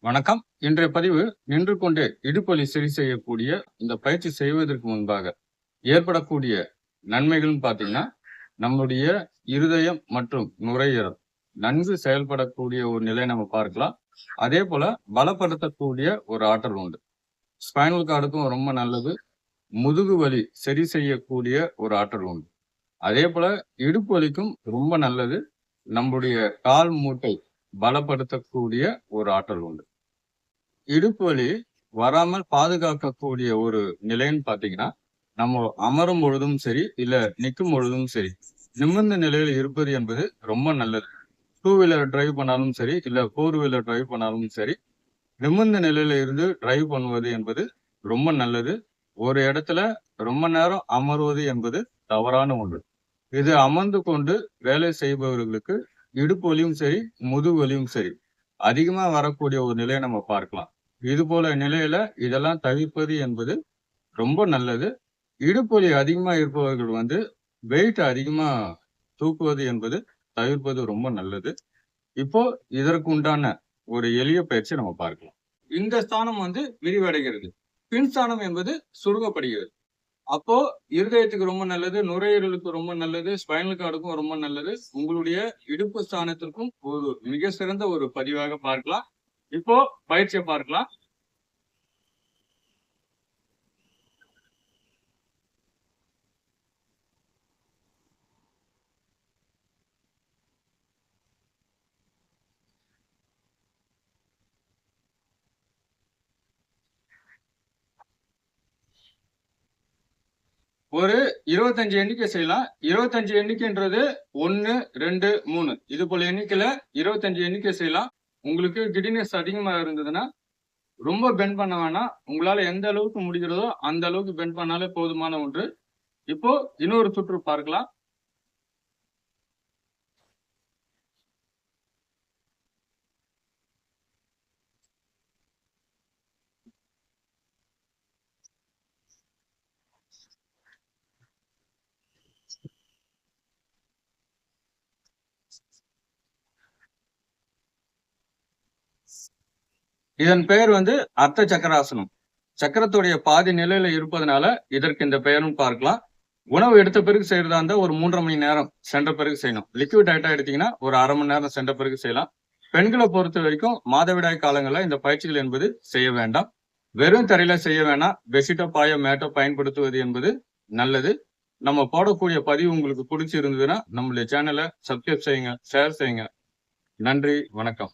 வணக்கம். இன்றைய பதிவு நின்று கொண்டே இடுப்பலி சரி செய்யக்கூடிய இந்த பயிற்சி செய்வதற்கு முன்பாக ஏற்படக்கூடிய நன்மைகள்னு பார்த்தீங்கன்னா, நம்முடைய இருதயம் மற்றும் நுரையீரல் நன்கு செயல்படக்கூடிய ஒரு நிலையை நம்ம பார்க்கலாம். அதே போல பலப்படுத்தக்கூடிய ஒரு ஆற்றல் உண்டு. ஸ்பைனல் கார்டுக்கும் ரொம்ப நல்லது. முதுகு வலி சரி செய்யக்கூடிய ஒரு ஆற்றல் உண்டு. அதே போல இடுப்பு வலிக்கும் ரொம்ப நல்லது. நம்முடைய கால் மூட்டை பலப்படுத்தக்கூடிய ஒரு ஆற்றல் உண்டு. இடுப்பு வலி வராமல் பாதுகாக்கக்கூடிய ஒரு நிலைன்னு பார்த்தீங்கன்னா, நம்ம அமரும் பொழுதும் சரி, இல்ல நிற்கும் பொழுதும் சரி, நிமிர்ந்த நிலையில் இருப்பது என்பது ரொம்ப நல்லது. 2 வீலர் டிரைவ் பண்ணாலும் சரி, இல்ல 4 வீலர் டிரைவ் பண்ணாலும் சரி, நிமிர்ந்த நிலையில இருந்து டிரைவ் பண்ணுவது என்பது ரொம்ப நல்லது. ஒரு இடத்துல ரொம்ப நேரம் அமர்வது என்பது தவறான ஒன்று. இது அமர்ந்து கொண்டு வேலை செய்பவர்களுக்கு இடுப்பு வலியும் சரி, முதுகு வலியும் சரி, அதிகமா வரக்கூடிய ஒரு நிலையை நம்ம பார்க்கலாம். இது போல நிலையில இதெல்லாம் தவிர்ப்பது என்பது ரொம்ப நல்லது. இடுப்பு வலி அதிகமா இருப்பவர்கள் வெயிட் அதிகமா தூக்குவது என்பது தவிர்ப்பது ரொம்ப நல்லது. இப்போ இதற்கு உண்டான ஒரு எளிய பயிற்சி நம்ம பார்க்கலாம். இந்த ஸ்தானம் விரிவடைகிறது. பின் ஸ்தானம் என்பது சுருங்கப்படுகிறது. அப்போ இருதயத்துக்கு ரொம்ப நல்லது, நுரையீரலுக்கு ரொம்ப நல்லது, ஸ்பைனல் கார்டுக்கும் ரொம்ப நல்லது. உங்களுடைய இடுப்பு ஸ்தானத்திற்கும் ஒரு மிக சிறந்த ஒரு பதிவாக பார்க்கலாம். இப்போ பயிற்சியை பார்க்கலாம். ஒரு 25 எண்ணிக்கை செய்யலாம். 25 எண்ணிக்கைன்றது 1, 2, 3 இது போல எண்ணிக்கையில 25 எண்ணிக்கை செய்யலாம். உங்களுக்கு கிடினஸ் அதிகமா இருந்ததுன்னா ரொம்ப பெண்ட் பண்ண வேணாம். உங்களால எந்த அளவுக்கு முடிகிறதோ அந்த அளவுக்கு பெண்ட் பண்ணாலே போதுமான ஒன்று. இப்போ இன்னொரு சுற்று பார்க்கலாம். இதன் பெயர் அர்த்த சக்கராசனம். சக்கரத்துடைய பாதி நிலையில இருப்பதனால இதற்கு இந்த பெயரும் பார்க்கலாம். உணவு எடுத்த பிறகு செய்யறதா இருந்தா ஒரு 3.5 மணி நேரம் சென்ற பிறகு செய்யணும். லிக்விட் டயட்டா எடுத்தீங்கன்னா ஒரு 1/2 மணி நேரம் சென்ற பிறகு செய்யலாம். பெண்களை பொறுத்த வரைக்கும் மாதவிடாய் காலங்கள்ல இந்த பயிற்சிகள் என்பது செய்ய வேண்டாம். வெறும் தரையில செய்ய வேணாம். பெட்ஷீட்டோ பாயோ மேட்டோ பயன்படுத்துவது என்பது நல்லது. நம்ம போடக்கூடிய பதிவு உங்களுக்கு பிடிச்சிருந்ததுன்னா நம்மளுடைய சேனலை சப்ஸ்கிரைப் செய்யுங்க, ஷேர் செய்யுங்க. நன்றி, வணக்கம்.